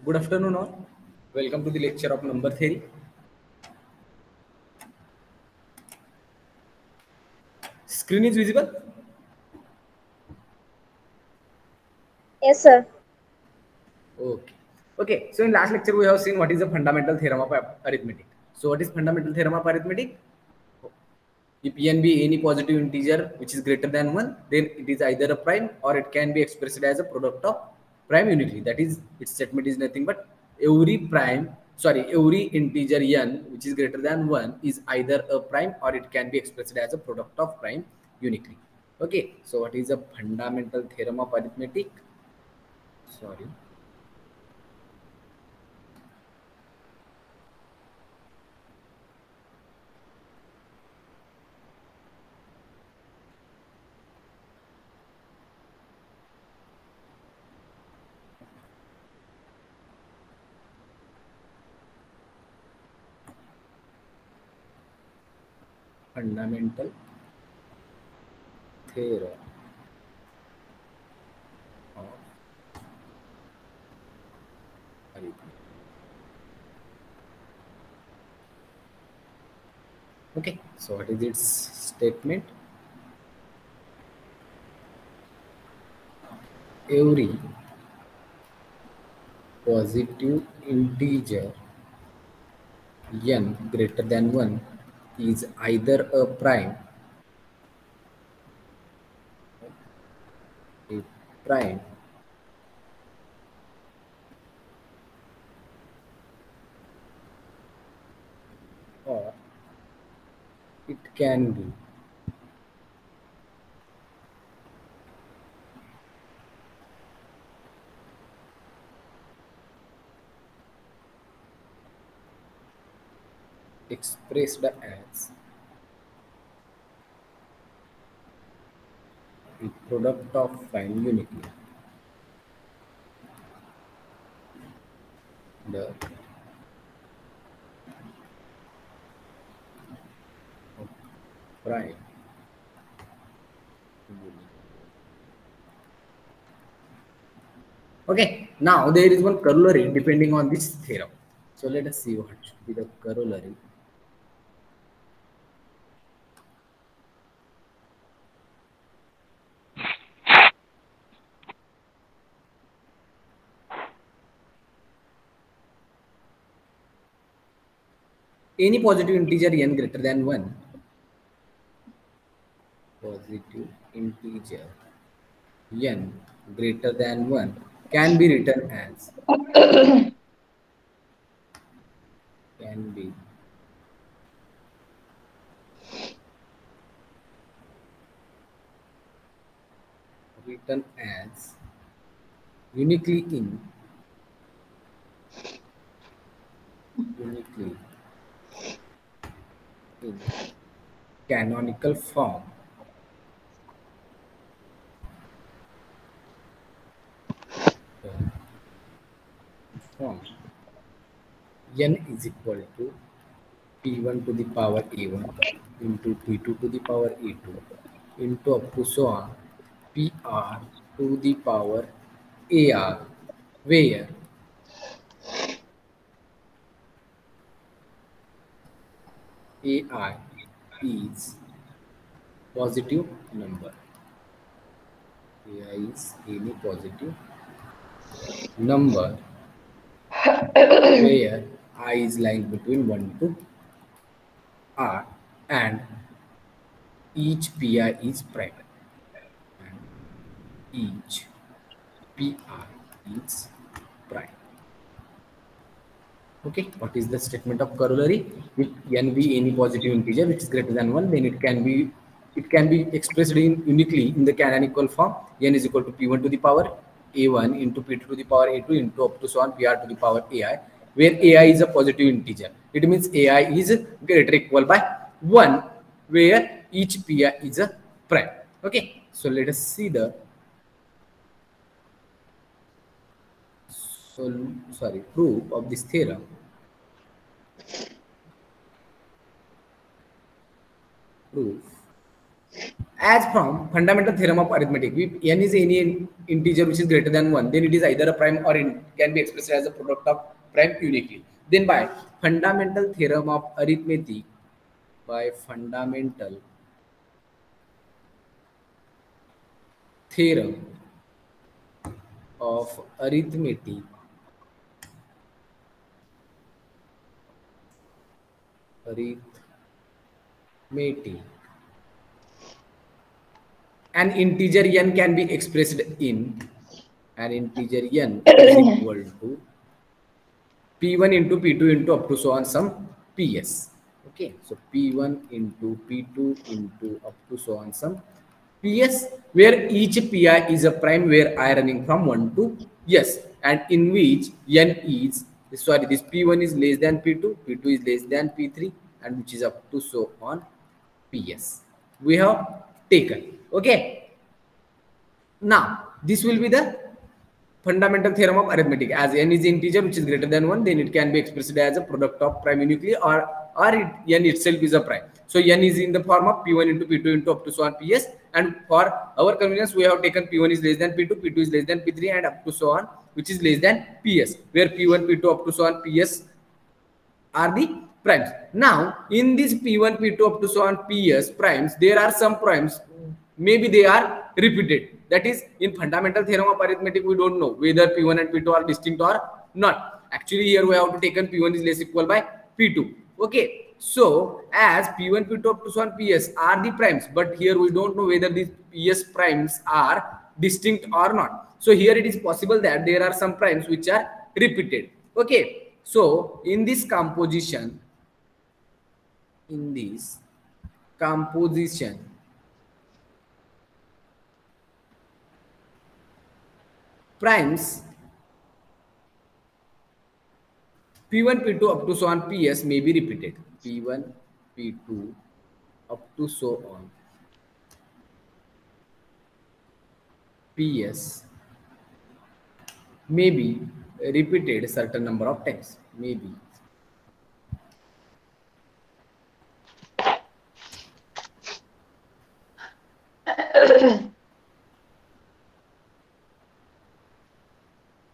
Good afternoon all. Welcome to the lecture of number theory. Screen is visible? Yes, sir. Okay. Okay. So in last lecture we have seen what is the fundamental theorem of arithmetic. So what is fundamental theorem of arithmetic? If n be any positive integer which is greater than 1, then it is either a prime or it can be expressed as a product of prime unity. That is, its statement is nothing but every integer n which is greater than 1 is either a prime or it can be expressed as a product of prime uniquely. Okay, so what is a fundamental theorem of arithmetic? Sorry. Fundamental theorem of arithmetic. Okay, so what is its statement? Every positive integer n greater than 1 is either a prime or it can be expressed as the product of prime unity. The prime unity. Okay, now there is one corollary depending on this theorem. So let us see what should be the corollary. Any positive integer n greater than 1, positive integer n greater than 1 can be written as can be written as uniquely in canonical form n is equal to p1 to the power a1 into p2 to the power a2 into up to so on pr to the power ar, where ai is positive number. ai is any positive number where I is lying between 1 to R and each pi is prime and each pi is prime. Okay, what is the statement of corollary? If n be any positive integer which is greater than 1, then it can be expressed uniquely in the canonical form. N is equal to p1 to the power a1 into p2 to the power a2 into up to so on pr to the power ai, where ai is a positive integer. It means ai is greater or equal by 1, where each pi is a prime. Okay, so let us see the proof of this theorem. Proof As from fundamental theorem of arithmetic, if n is any integer which is greater than 1, then it is either a prime or it can be expressed as a product of prime uniquely. Then by fundamental theorem of arithmetic, by fundamental theorem of arithmetic, an integer n can be expressed in an integer n is equal to p1 into p2 into up to so on some ps. Okay, so p1 into p2 into up to so on some ps, where each pi is a prime where I running from 1 to s, and in which n is, sorry, this p1 is less than p2, p2 is less than p3, and which is up to so on ps we have taken. Okay, now this will be the fundamental theorem of arithmetic. As n is integer which is greater than 1, then it can be expressed as a product of prime uniquely, or n itself is a prime. So n is in the form of p1 into p2 into up to so on ps, and for our convenience we have taken p1 is less than p2, p2 is less than p3, and up to so on which is less than ps, where p1 p2 up to so on ps are the primes. Now in this p1 p2 up to so on ps primes, there are some primes, maybe they are repeated. That is, in fundamental theorem of arithmetic we don't know whether p1 and p2 are distinct or not. Actually here we have to taken p1 is less equal by p2. Okay, so as p1 p2 up to so on ps are the primes, but here we don't know whether these ps primes are distinct or not. So here it is possible that there are some primes which are repeated. Okay, so in this composition, primes p1 p2 up to so on ps may be repeated. P1 p2 up to so on ps may be repeated certain number of times, maybe.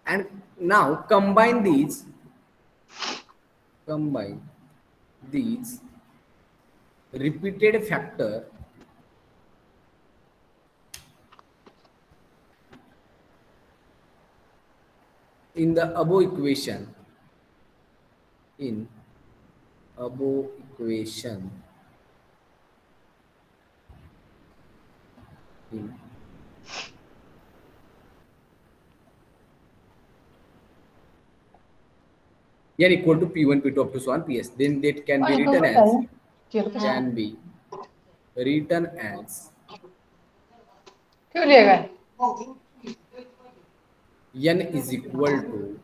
And now combine these repeated factor in the above equation, n equal to p1 p2 up to so on ps, then that can be written as n is equal to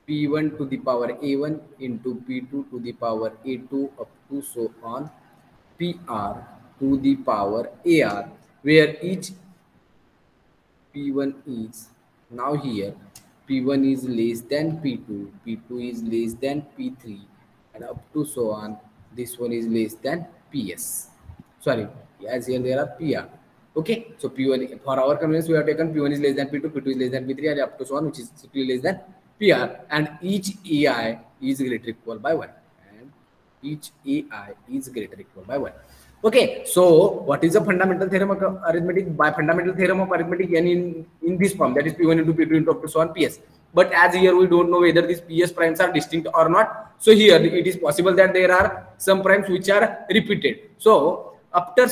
p1 to the power a1 into p2 to the power a2 up to so on pr to the power ar, where each p1 is, now here p1 is less than p2, p2 is less than p3, and up to so on this one is less than ps, sorry, as here there are pr. Okay, so p1, for our convenience we have taken p1 is less than p2, p2 is less than p3, and up to so on which is strictly less than pr, and each ai is greater equal by 1, Okay, so what is the fundamental theorem of arithmetic? By fundamental theorem of arithmetic, n in this form, that is p1 into p2 into up to so on ps. But as here we don't know whether these ps primes are distinct or not, so here it is possible that there are some primes which are repeated. So after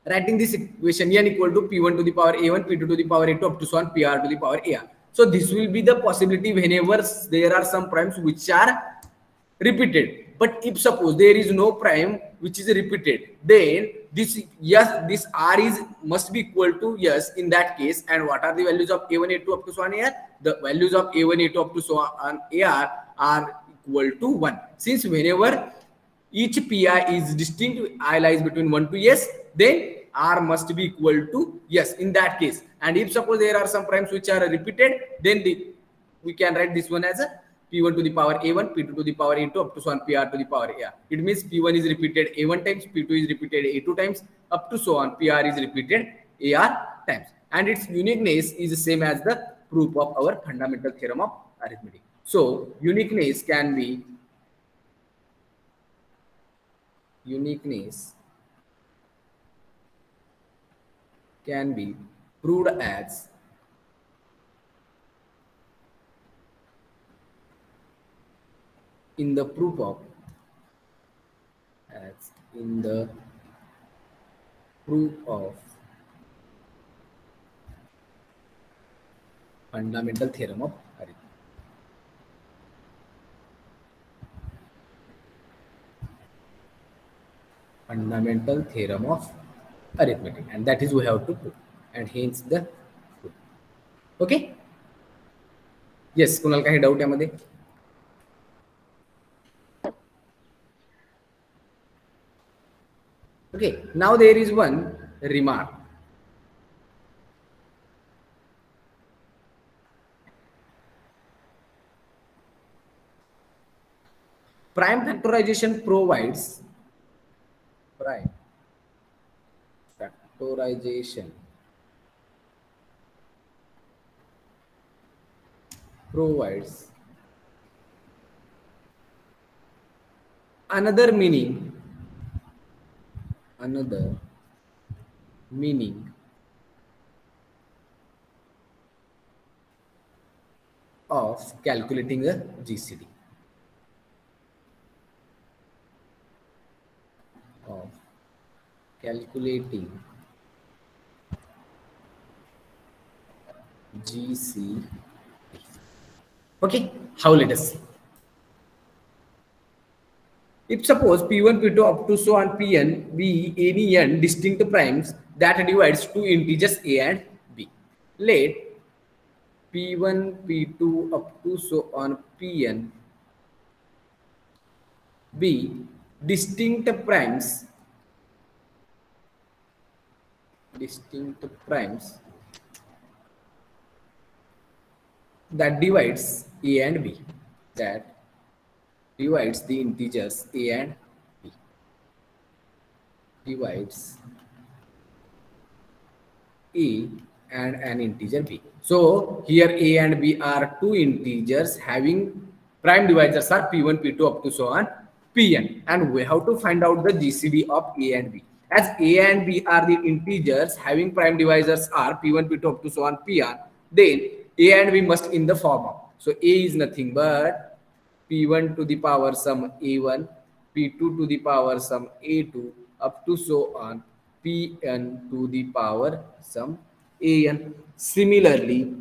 writing this equation, n equal to p1 to the power a1, p2 to the power a2 up to so on pr to the power ar. So this will be the possibility whenever there are some primes which are repeated. But if suppose there is no prime which is repeated, then this r is must be equal to yes in that case. And what are the values of a1, a2 up to so on ar? The values of a1, a2 up to so on ar are equal to 1. Since whenever each pi is distinct, I lies between 1 to s, then r must be equal to yes in that case. And if suppose there are some primes which are repeated, then we can write this one as a P1 to the power A1, P2 to the power A2, up to so on PR to the power AR. It means P1 is repeated A1 times, P2 is repeated A2 times, up to so on PR is repeated AR times. And its uniqueness is the same as the proof of our fundamental theorem of arithmetic. So uniqueness can be proved as in the proof of fundamental theorem of arithmetic. Fundamental theorem of arithmetic, and that is we have to prove, and hence the proof. Okay. Yes, Kunal काही doubt यामध्ये? Okay, now there is one remark. Prime factorization provides another meaning of calculating a GCD. Okay, how, let us see. If suppose P1, P2 up to so on Pn be any n distinct primes that divides two integers a and b. Let P1, P2 up to so on Pn be distinct primes that divides a and b, that divides the integers a and b, divides a and an integer b. So here a and b are two integers having prime divisors are P1, P2 up to so on Pn, and we have to find out the GCD of a and b. As a and b are the integers having prime divisors are P1, P2 up to so on Pn, then a and b must in the form of, so a is nothing but P1 to the power some a1, P2 to the power some a2, up to so on Pn to the power some an. Similarly,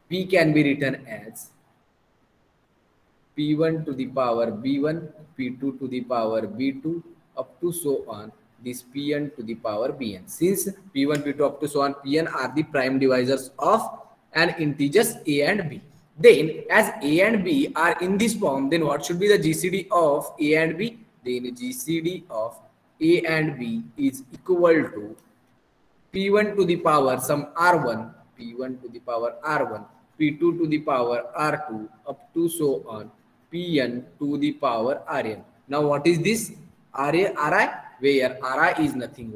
p can be written as P1 to the power b1, P2 to the power b2, up to so on this Pn to the power bn. Since P1, P2 up to so on Pn are the prime divisors of an integers a and b, then as a and b are in this form, then what should be the GCD of a and b? Then GCD of a and b is equal to P1 to the power some r1, P1 to the power r1, P2 to the power r2, up to so on Pn to the power rn. Now what is this? Ri, where Ri is nothing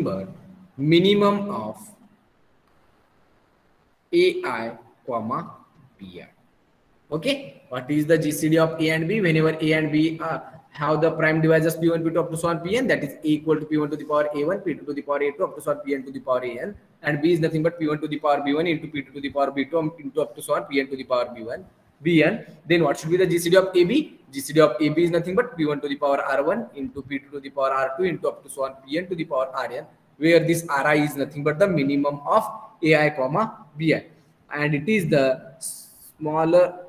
but minimum of ai comma bi. Okay, what is the GCD of a and b? Whenever a and b have the prime divisors P1, P2 up to so on Pn, that is equal to P1 to the power a1, P2 to the power a2, up to so on Pn to the power an, and b is nothing but P1 to the power b1 into P2 to the power b2 into up to so on Pn to the power bn. Then what should be the GCD of AB? GCD of AB is nothing but P1 to the power r1 into P2 to the power r2 into up to so on Pn to the power rn, where this Ri is nothing but the minimum of ai comma bi, and it is the smaller,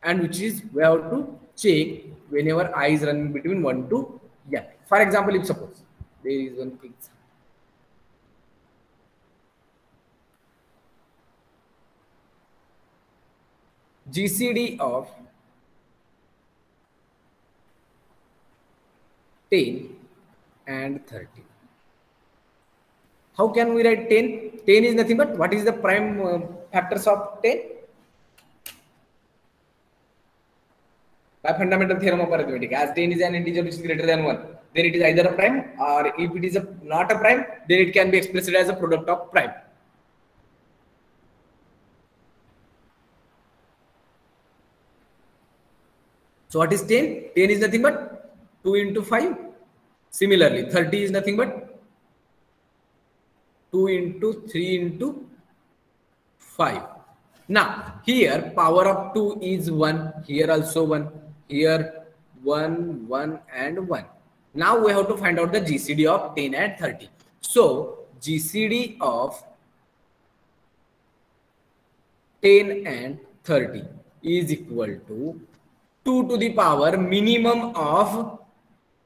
and which is we have to check whenever I is running between 1 to n. For example, if suppose there is one example, GCD of 10 and 30. How can we write 10? 10 is nothing but what is the prime factors of 10? By fundamental theorem of arithmetic, as 10 is an integer which is greater than 1, then it is either a prime, or if it is not a prime, then it can be expressed as a product of prime. So what is 10? 10 is nothing but 2 into 5. Similarly, 30 is nothing but 2 into 3 into 5. Now, here power of 2 is 1. Here also 1. Here 1, 1 and 1. Now we have to find out the GCD of 10 and 30. So, GCD of 10 and 30 is equal to 2 to the power minimum of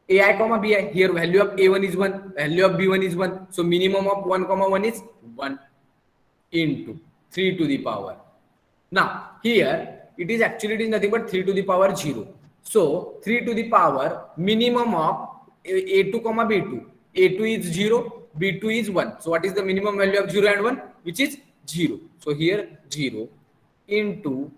ai comma bi. Here value of a1 is 1, value of b1 is 1, so minimum of 1 comma 1 is 1 into 3 to the power. Now here it is nothing but 3 to the power 0. So 3 to the power minimum of a2 comma b2. A2 is 0, b2 is 1. So what is the minimum value of 0 and 1? Which is 0. So here 0 into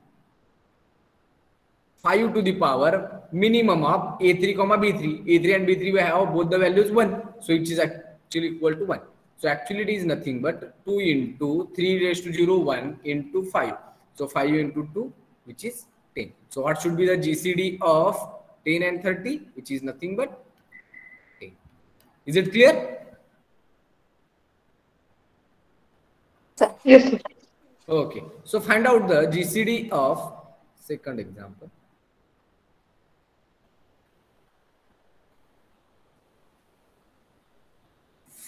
5 to the power minimum of a3 comma b3. A3 and b3 we have both the values 1. So it is actually equal to 1. So actually it is nothing but 2 into 3 raised to 0, 1 into 5. So 5 into 2, which is 10. So what should be the GCD of 10 and 30? Which is nothing but 10. Is it clear? Yes, sir. Okay. So find out the GCD of second example.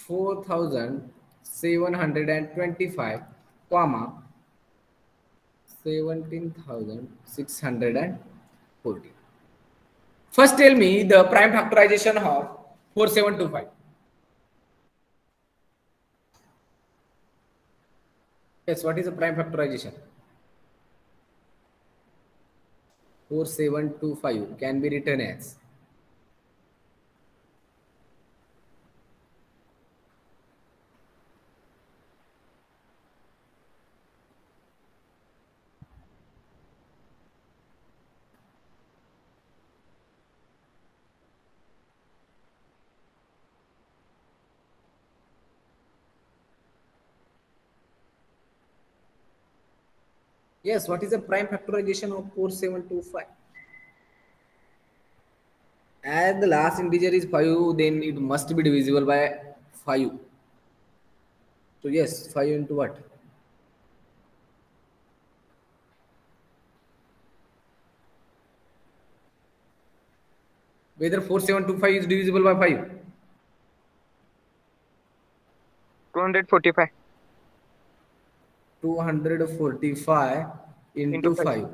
$4,725, comma 17,640. First tell me the prime factorization of 4725. Yes, what is the prime factorization? 4725 can be written as yes, what is the prime factorization of 4725? As the last integer is 5, then it must be divisible by 5. So yes, 5 into what? Whether 4725 is divisible by 5? 245 245 into into 5.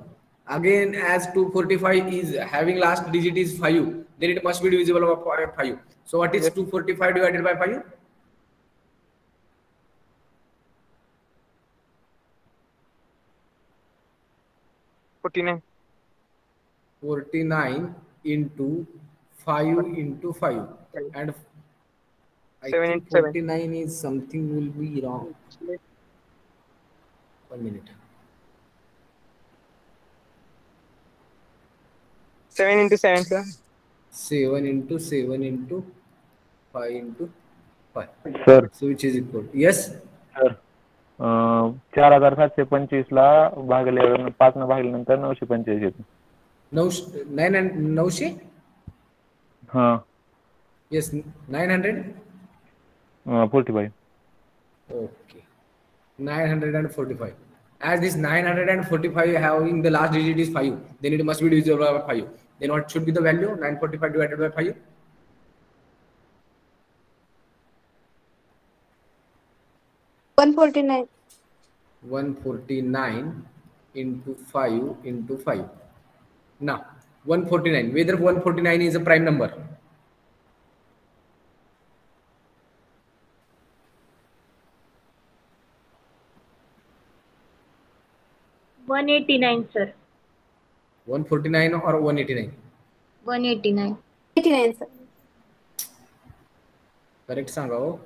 Again, as 245 is having last digit is 5, then it must be divisible by 5. So what is Yes. 245 divided by 5? 49. 49 into 5 into 5. And I 7 think into 7. 49 is something will be wrong. 1 minute. 7 into 7, sir. 7 into 7 into 5 into 5. Sir So which is equal? Yes? Sir 4725 ला भागले 5 न भागल्यानंतर 945 येतो. 900? हां Yes, 900? 45. Okay. 945. As this 945 having the last digit is 5, then it must be divisible by 5. Then what should be the value? 945 divided by 5? 149. 149 into 5 into 5. Now, 149. Whether 149 is a prime number? $189, sir. 149 or 189? 189. 89, sir. Correct सांगा हो.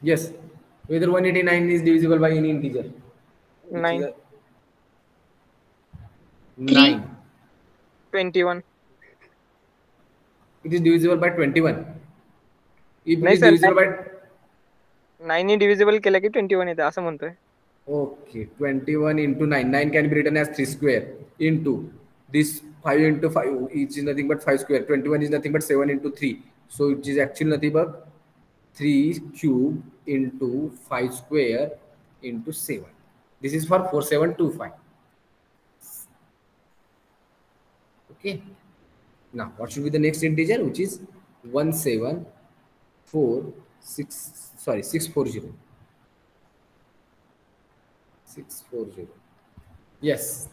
Yes. Whether 189 is divisible by any integer. Which 9. is 3. 9. 21. It is divisible by 21. If it नाही is sir, divisible by 9 knee divisible केलं की 21 येते असं म्हणतोय. okay, 21 into 9. 9 can be written as 3 square into this 5 into 5, which is nothing but 5 square. 21 is nothing but 7 into 3. So it is actually nothing but 3 cube into 5 square into 7. This is for 4725. Okay. Now, what should be the next integer, which is 640. 640. Yes.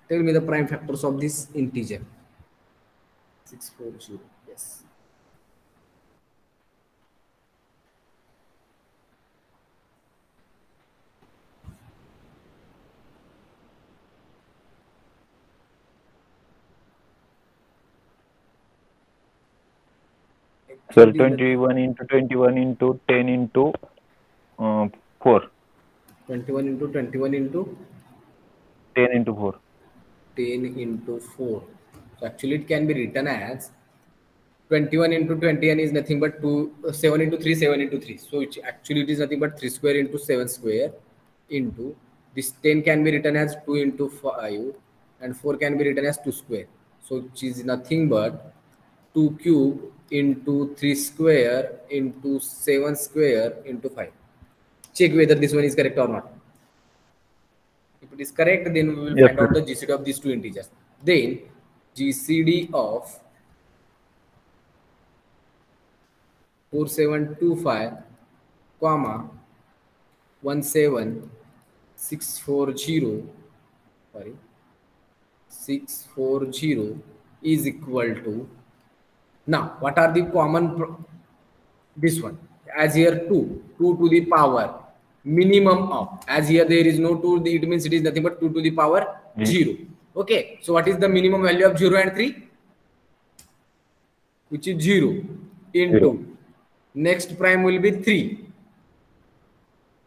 Tell me the prime factors of this integer. 640. Yes. Sir, 21 into 21 into 10 into 4. 21 into 21 into 10 into 4. 10 into 4. So actually it can be written as 21 into 21 is nothing but 7 into 3, 7 into 3. So actually it is nothing but 3 square into 7 square into this 10 can be written as 2 into 5 and 4 can be written as 2 square. So which is nothing but 2 cube into 3 square into 7 square into 5. Check whether this one is correct or not. If it is correct, then we will Yes, find out sir. the GCD of these two integers. Then GCD of 4725 comma 17640 640 is equal to, now what are the common this one, as here 2 to the power minimum of, as here there is no 2, it means it is nothing but 2 to the power 0. Okay, so what is the minimum value of 0 and 3? Which is 0 into 0. next prime will be 3.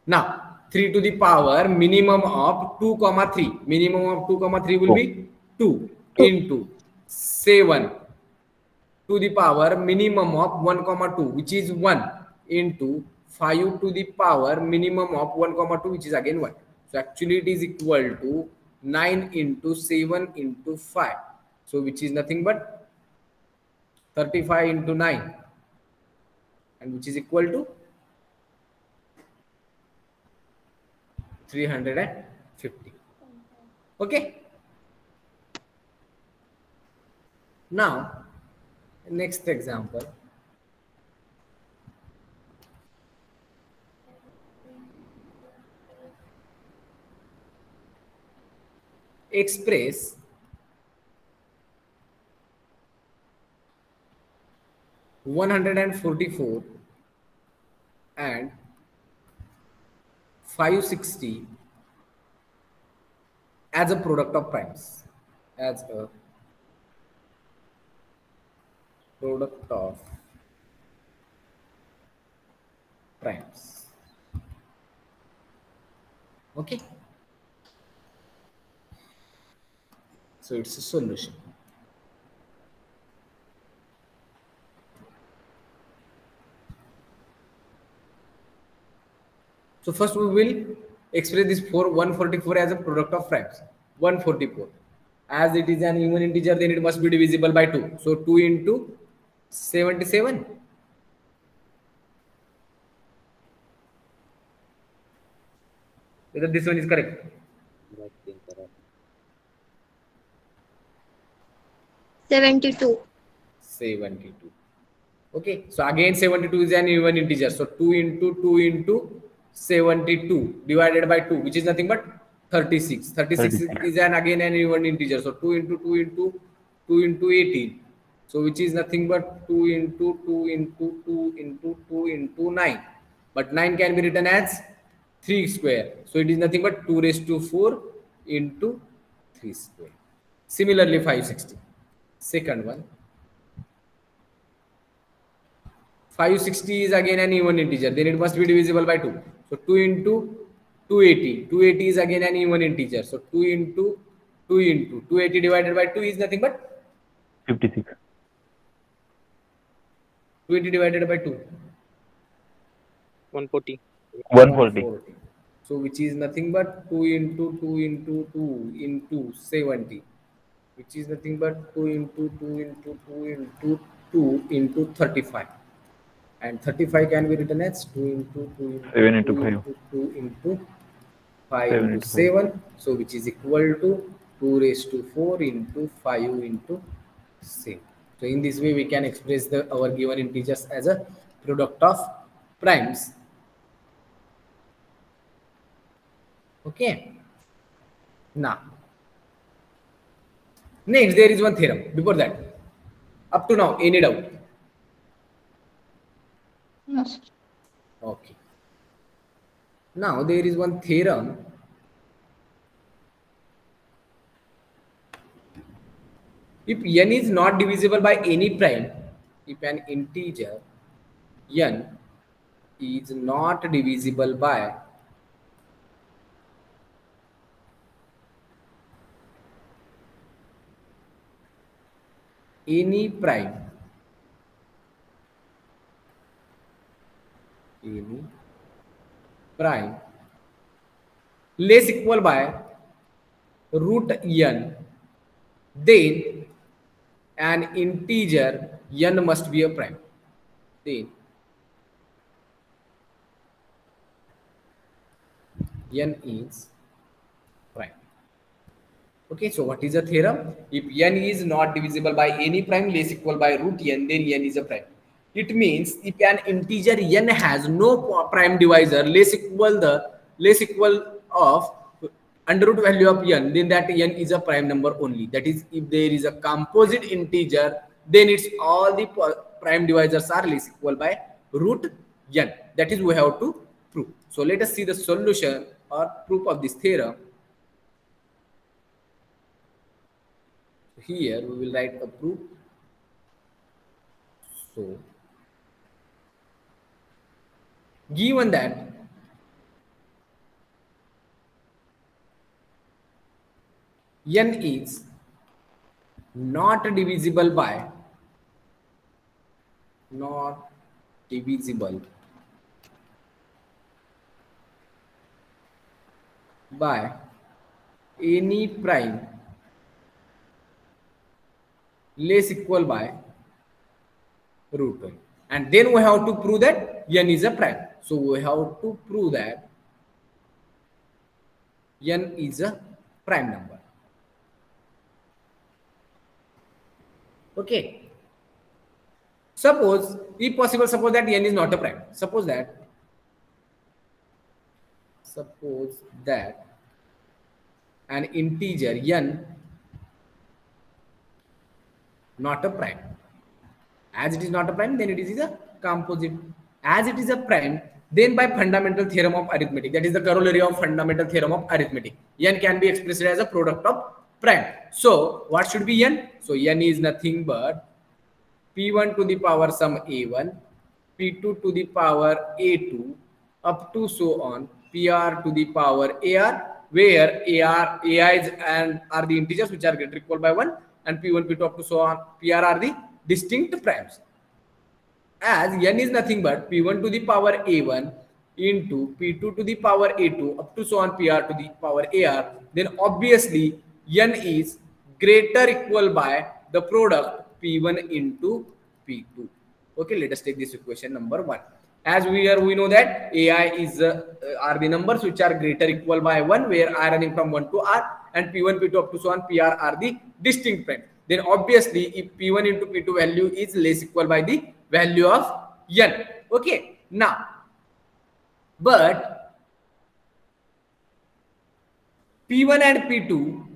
Now 3 to the power minimum of 2 comma 3, minimum of 2 comma 3 will be 2 into 7 to the power minimum of 1 comma 2, which is 1 into 5 to the power minimum of 1 comma 2, which is again 1. So actually it is equal to 9 into 7 into 5. So which is nothing but 35 into 9, and which is equal to 350. Okay. Now, next example. Express 144 and 560 as a product of primes, as a product of primes. Okay, so it's a solution. So first we will express this 144 as a product of primes. 144, as it is an even integer, then it must be divisible by 2. So 2 into 77. Whether this one is correct? 72. 72. Okay, so again 72 is an even integer. So 2 into 2 into 72 divided by 2, which is nothing but 36. 36 is again an even integer. So 2 into 2 into 2 into 18. So which is nothing but 2 into 2 into 2 into 2 into 9. But 9 can be written as 3 square. So it is nothing but 2 raised to 4 into 3 square. Similarly 560. Second one. 560 is again an even integer, then it must be divisible by 2. So 2 into 280. 280 is again an even integer. So 2 into 280 divided by 2 is nothing but 56. 280 divided by 2. 140. 140. So which is nothing but 2 into 2 into 2 into 70. Which is nothing but 2 into 2 into 2 into 2 into 35. And 35 can be written as 2 into 2 into 7 into 2 5. into 2 into 5 7 into into 7. So which is equal to 2 raised to 4 into 5 into 7. So in this way we can express our given integers as a product of primes. Okay. Now, next there is one theorem. Before that, up to now, any doubt? No, sir. Okay. Now there is one theorem. If n is not divisible by any prime, if an integer n is not divisible by any prime, less equal by root n, then an integer n must be a prime. Then n is prime. Okay, so what is the theorem? If n is not divisible by any prime less equal by root n, then n is a prime. It means if an integer n has no prime divisor less equal of under root value of n, then that n is a prime number only. That is, if there is a composite integer, then it's all the prime divisors are less equal by root n. That is we have to prove. So let us see the solution or proof of this theorem. Here we will write a proof. So given that n is not divisible by any prime less equal by root 1, and then we have to prove that n is a prime. So we have to prove that n is a prime number. Okay. Suppose, if possible, suppose that n is not a prime. Suppose that an integer n not a prime. As it is not a prime, then it is a composite. As it is a prime, then by fundamental theorem of arithmetic, that is the corollary of fundamental theorem of arithmetic, n can be expressed as a product of prime. So what should be n? So n is nothing but p1 to the power sum a1, p2 to the power a2, up to so on, pr to the power ar, where ai's and are the integers which are greater or equal by 1, and p1, p2 up to so on, pr are the distinct primes. As n is nothing but p1 to the power a1 into p2 to the power a2 up to so on pr to the power ar, then obviously n is greater or equal by the product p1 into p2. Okay, let us take this equation number 1. As we know that ai is are the numbers which are greater or equal by 1, where r running from 1 to r, and p1, p2 up to so on pr are the distinct primes. Then obviously if p1 into p2 value is less equal by the value of n. Okay, now but p1 and p2,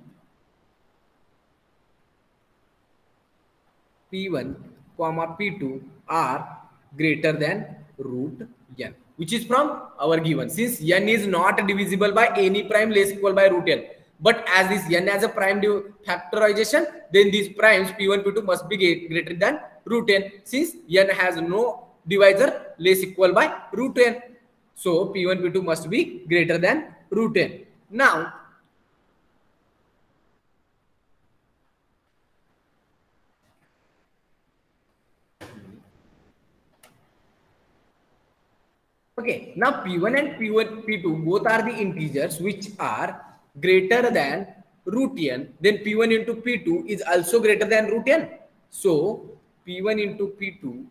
p1 comma p2 are greater than root n, which is from our given, since n is not divisible by any prime less equal by root n. But as this n has a prime factorization, then these primes p1, p2 must be greater than root n, since n has no divisor less equal by root n. So P1, P2 must be greater than root n. Now, okay, now P1 and P1, P2 both are the integers which are greater than root n. Then P1 into P2 is also greater than root n. So P1 into P2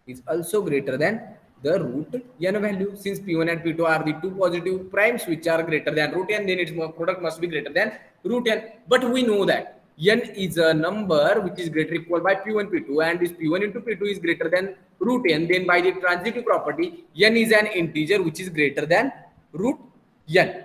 is also greater than the root n value. Since P1 and P2 are the two positive primes which are greater than root n, then its product must be greater than root n. But we know that n is a number which is greater equal by P1, P2, and this P1 into P2 is greater than root n. Then by the transitive property, n is an integer which is greater than root n.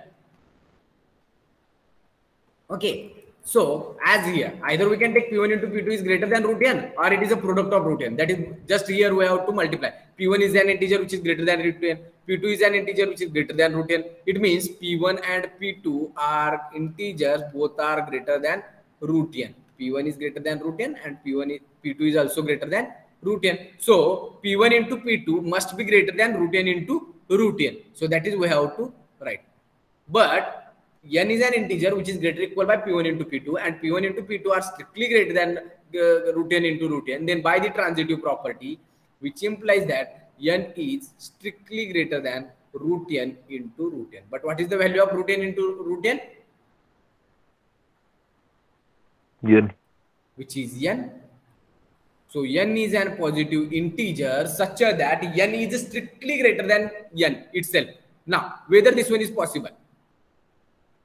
Okay. So, as here, either we can take P1 into P2 is greater than root n, or it is a product of root n. That is just here we have to multiply. P1 is an integer which is greater than root n. P2 is an integer which is greater than root n. It means P1 and P2 are integers, both are greater than root n. P1 is greater than root n and P2 is also greater than root n. So, P1 into P2 must be greater than root n into root n. So, that is we have to write. But n is an integer which is greater equal by P1 into P2, and P1 into P2 are strictly greater than root n into root n. Then by the transitive property, which implies that n is strictly greater than root n into root n. But what is the value of root n into root n? n, which is n. So n is an positive integer such that n is strictly greater than n itself. Now, whether this one is possible?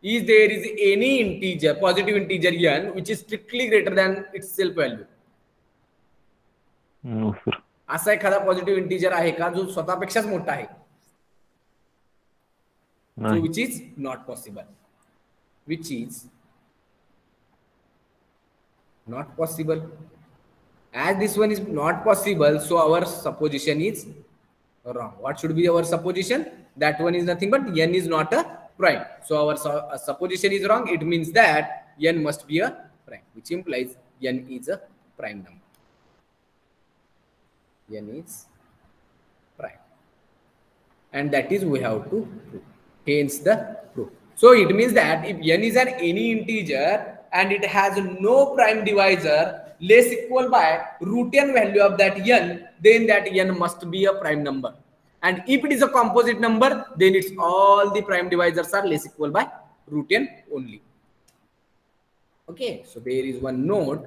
Is there is any integer, positive integer n, which is strictly greater than its self value? no sir. असा एखादा positive integer आहे का जो स्वतःपेक्षाच मोठा आहे? So which is not possible. Which is not possible. As this one is not possible, so our supposition is wrong. What should be our supposition? That one is nothing but n is not a prime. So our supposition is wrong. It means that n must be a prime, which implies n is a prime number. N is prime. And that is we have to prove. Hence the proof. So it means that if n is an any integer and it has no prime divisor less equal by root n value of that n, then that n must be a prime number. And if it is a composite number, then it's all the prime divisors are less equal by root n only. Okay, so there is one note.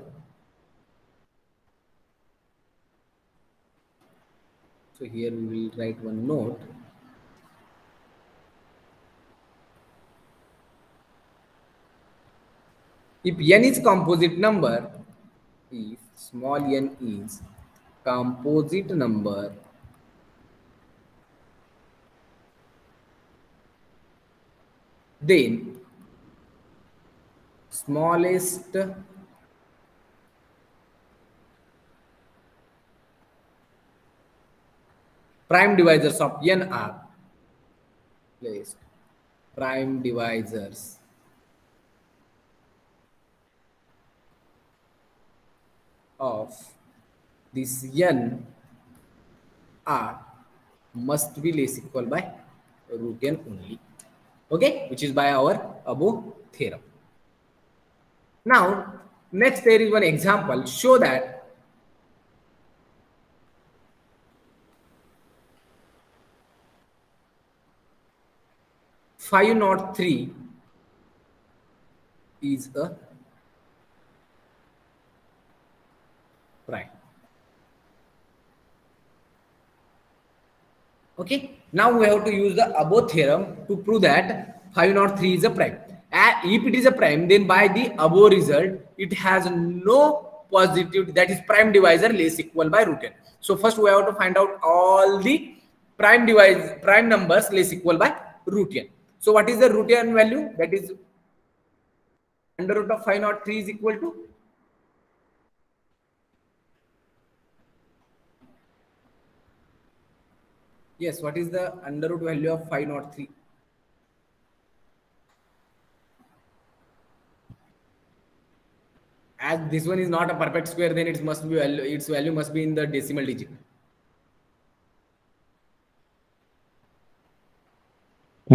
So here we will write one note. If n is composite number, if small n is composite number, then smallest prime divisors of n are placed. Prime divisors of this n are must be less equal by root n only. Okay, which is by our above theorem. Now, next there is one example. Show that five not 3 is a prime. Okay, now we have to use the above theorem to prove that 503 is a prime. If it is a prime, then by the above result, it has no positive, that is prime divisor less equal by root n. So first we have to find out all the prime numbers less equal by root n. So what is the root n value? That is under root of 503 is equal to yes, what is the under root value of 503? As this one is not a perfect square, then it must be its value must be in the decimal digit.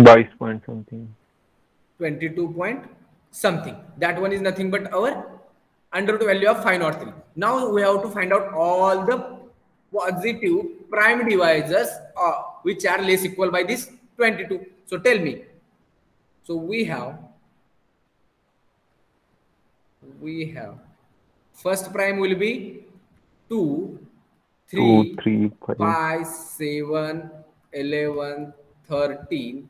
22 point something. 22 point something. That one is nothing but our under root value of 503. Now we have to find out all the positive prime divisors which are less equal by this 22. So tell me. So we have first prime will be 2, 3, 2, 3, 5. 5, 7, 11, 13,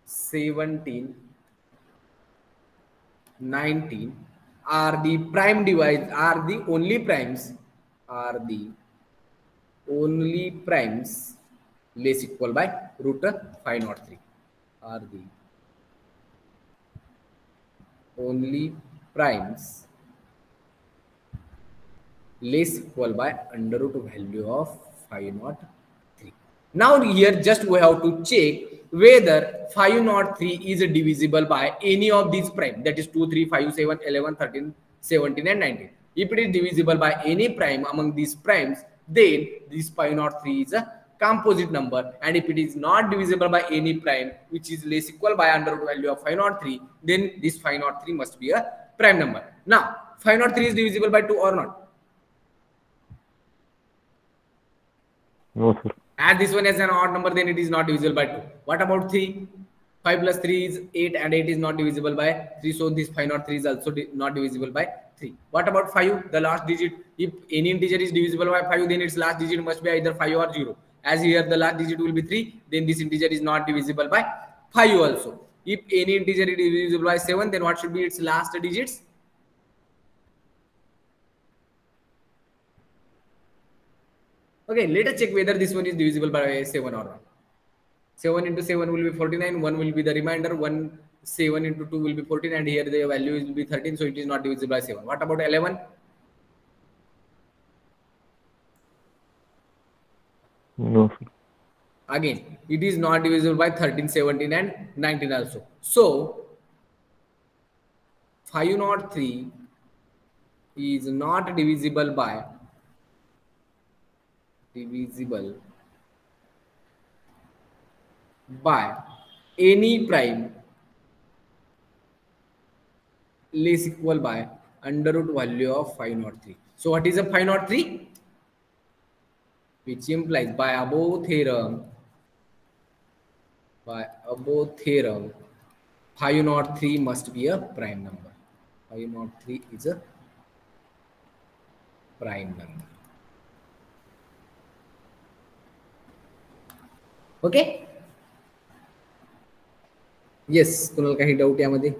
17, 19 are the prime divisors, are the only primes less equal by root 503, are the only primes less equal by under root value of 503. Now here just we have to check whether 503 is divisible by any of these prime, that is 2, 3, 5, 7, 11, 13, 17 and 19. If it is divisible by any prime among these primes, then this 503 is a composite number, and if it is not divisible by any prime which is less equal by under root value of 503, then this 503 must be a prime number. Now 503 is divisible by 2 or not? No, sir. As this one is an odd number, then it is not divisible by 2. What about 3? 5 plus 3 is 8 and 8 is not divisible by 3. So this 503 is also not divisible by 3. What about 5? The last digit. If any integer is divisible by 5, then its last digit must be either 5 or 0. As here the last digit will be 3, then this integer is not divisible by 5 also. If any integer is divisible by 7, then what should be its last digits? Okay, let us check whether this one is divisible by 7 or not. 7 into 7 will be 49, 1 will be the remainder, 7 into 2 will be 14, and here the value will be 13, so it is not divisible by 7. What about 11? No, sir. Again, it is not divisible by 13, 17 and 19 also. So 503 is not divisible by any prime less equal by under root value of 503. So what is a 503? Which implies by above theorem 503 must be a prime number. 503 is a prime number. Okay. Yes, कुणाला काही doubt यामध्ये?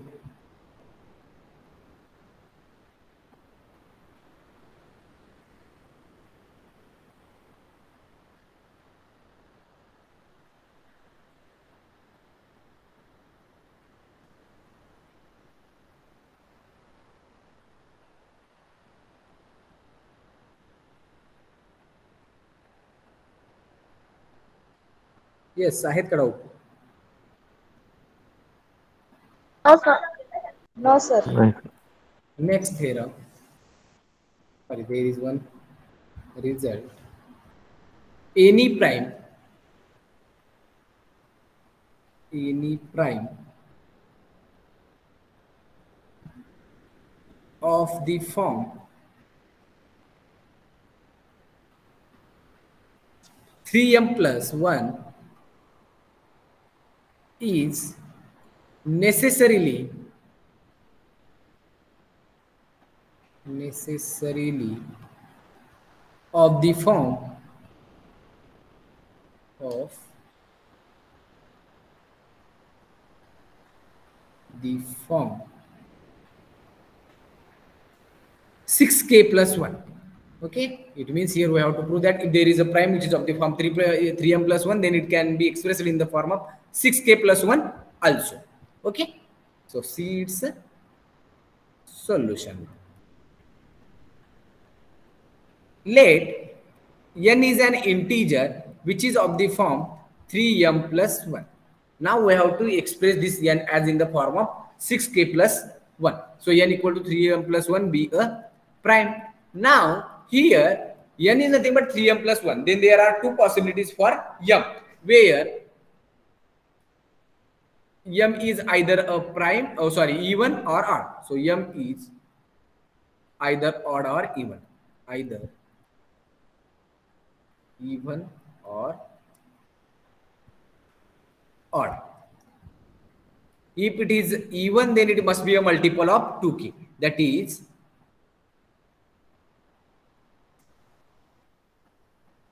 Yes, आहेत का doubt? No, sir. Next theorem. Sorry, there is one result. Any prime of the form 3m plus 1 is necessarily of the form 6k plus 1. Okay, it means here we have to prove that if there is a prime which is of the form 3m plus 1, then it can be expressed in the form of 6k plus 1 also. Okay, so see its solution. Let n is an integer which is of the form 3m plus 1. Now we have to express this n as in the form of 6k plus 1. So n equal to 3m plus 1 be a prime. Now here n is nothing but 3m plus 1. Then there are two possibilities for m. where m is either a prime, even or odd. So m is either odd or even, either even or odd. If it is even, then it must be a multiple of 2k. That is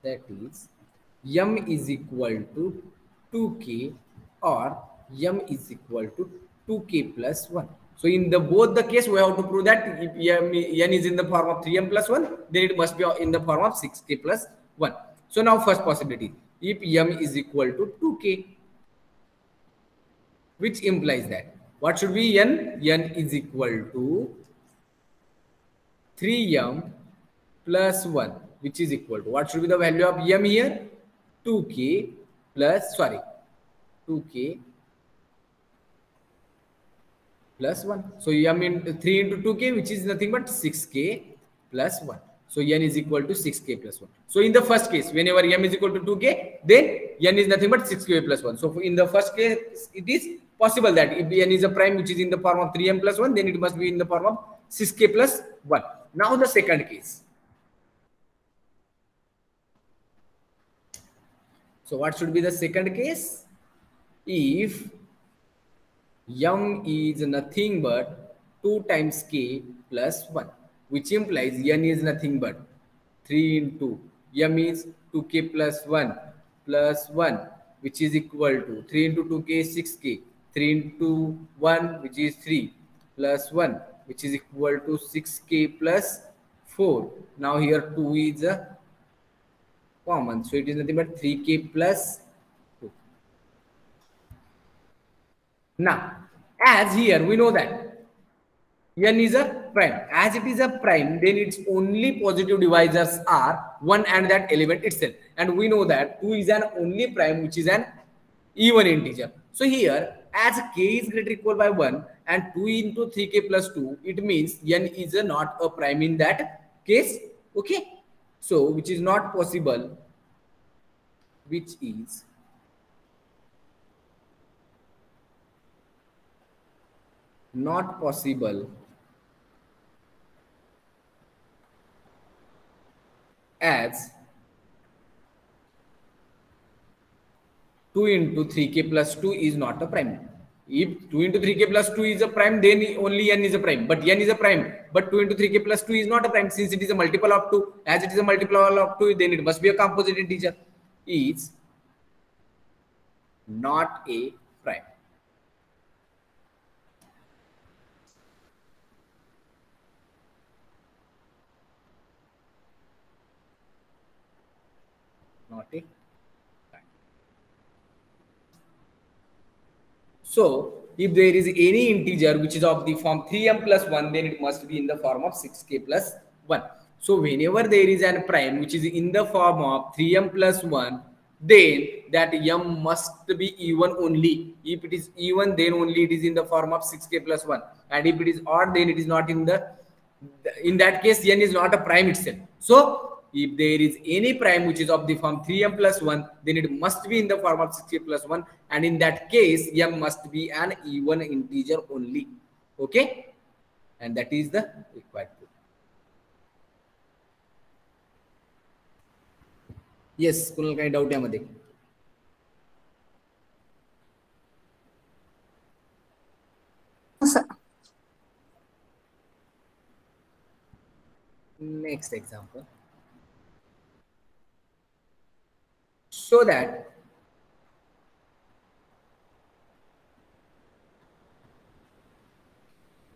m is equal to 2k or m is equal to 2k plus 1. So in the both the case, we have to prove that if n is in the form of 3m plus 1, then it must be in the form of 6k plus 1. So now first possibility, if m is equal to 2k, which implies that what should be n? N is equal to 3m plus 1, which is equal to, what should be the value of m here? 2k plus, 2k plus 1. So m into 3 into 2k, which is nothing but 6k plus 1. So n is equal to 6k plus 1. So in the first case, whenever m is equal to 2k, then n is nothing but 6k plus 1. So in the first case, it is possible that if n is a prime which is in the form of 3m plus 1, then it must be in the form of 6k plus 1. Now the second case. So what should be the second case? If m is nothing but 2 times k plus 1, which implies n is nothing but 3 into m is 2k plus 1, which is equal to 3 into 2k is 6k, 3 into 1, which is 3, plus 1, which is equal to 6k plus 4. Now here 2 is a common, so it is nothing but 3k plus 2. Now, as here we know that n is a prime. As it is a prime, then its only positive divisors are 1 and that element itself. And we know that 2 is an only prime which is an even integer. So here, as k is greater or equal by 1 and 2 into 3k plus 2, it means n is not a prime in that case. Okay. So, which is not possible, which is not possible as 2 into 3k plus 2 is not a prime. If 2 into 3k plus 2 is a prime, then only n is a prime. But n is a prime. But 2 into 3k plus 2 is not a prime since it is a multiple of 2. As it is a multiple of 2, then it must be a composite integer. Is not a prime. Not a prime. So, if there is any integer which is of the form 3m plus 1, then it must be in the form of 6k plus 1. So, whenever there is an prime which is in the form of 3m plus 1, then that m must be even only. If it is even, then only it is in the form of 6k plus 1. And if it is odd, then it is not in the, in that case, n is not a prime itself. So, if there is any prime which is of the form 3m plus 1, then it must be in the form of 6k plus 1. And in that case, m must be an even integer only. Okay? And that is the required proof. Yes, Kunal काही doubt यामध्ये? Next example. So that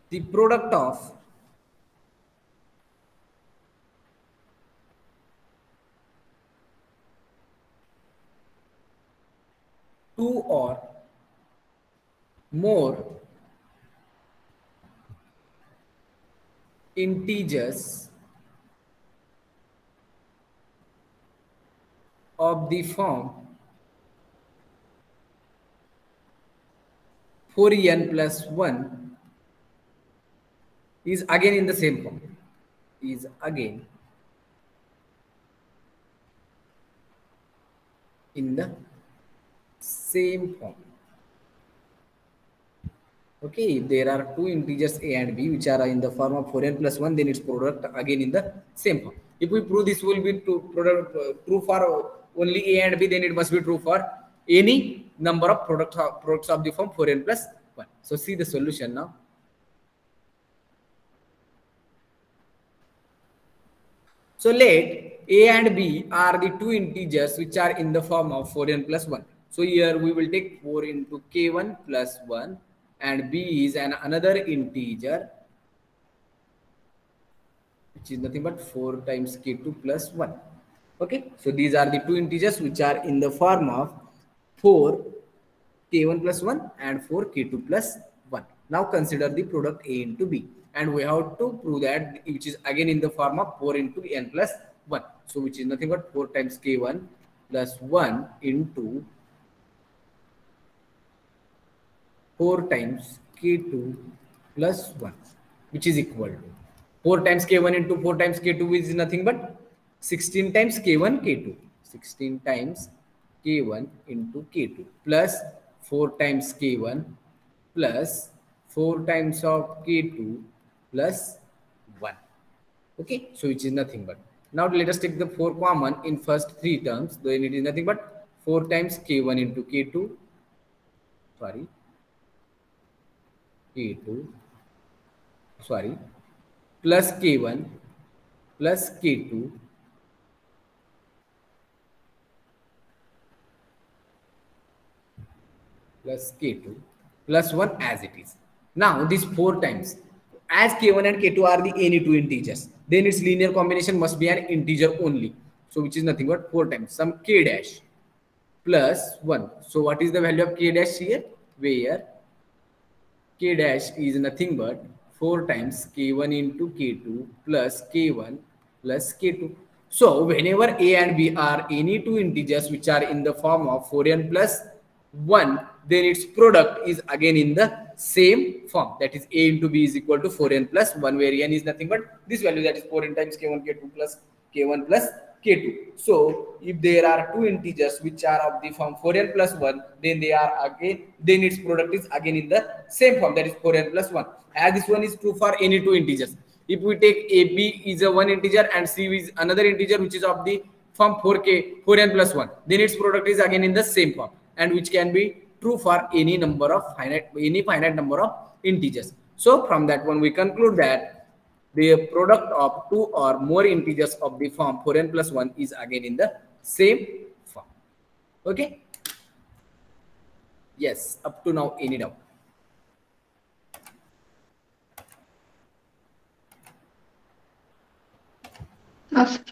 the product of two or more integers of the form 4n plus 1 is again in the same form. Is again in the same form. Okay, if there are two integers a and b which are in the form of 4n plus 1, then its product again in the same form. If we prove this will be true for only a and b, then it must be true for any number of products of the form 4n plus 1. So see the solution now. So let a and b are the two integers which are in the form of 4n plus 1. So here we will take 4 into k1 plus 1, and b is another integer which is nothing but 4 times k2 plus 1. Okay, so these are the two integers which are in the form of 4 k1 plus 1 and 4 k2 plus 1. Now consider the product a into b, and we have to prove that which is again in the form of 4 into n plus 1. So which is nothing but 4 times k1 plus 1 into 4 times k2 plus 1, which is equal to 4 times k1 into 4 times k2 is nothing but 16 times k1 k2. 16 times k1 into k2 plus 4 times k1 plus 4 times of k2 plus 1. Okay, so which is nothing but, now let us take the 4 common in first 3 terms, then it is nothing but 4 times k1 into k2, plus k1 plus k2 plus k2 plus 1 as it is. Now this 4 times, as k1 and k2 are the any two integers, then its linear combination must be an integer only. So which is nothing but 4 times some k dash plus 1. So what is the value of k dash here? Where k dash is nothing but 4 times k1 into k2 plus k1 plus k2. So whenever a and b are any two integers which are in the form of 4n plus 1, then its product is again in the same form, that is a into b is equal to 4n plus 1, where n is nothing but this value, that is 4n times k1 k2 plus k1 plus k2. So if there are two integers which are of the form 4n plus 1, then then its product is again in the same form, that is 4n plus 1. As this one is true for any two integers. If we take a b is a one integer and c is another integer which is of the form 4n plus 1, then its product is again in the same form, and which can be true for any finite number of integers. So from that one we conclude that the product of two or more integers of the form 4n plus 1 is again in the same form. Okay, yes, up to now any doubt? Of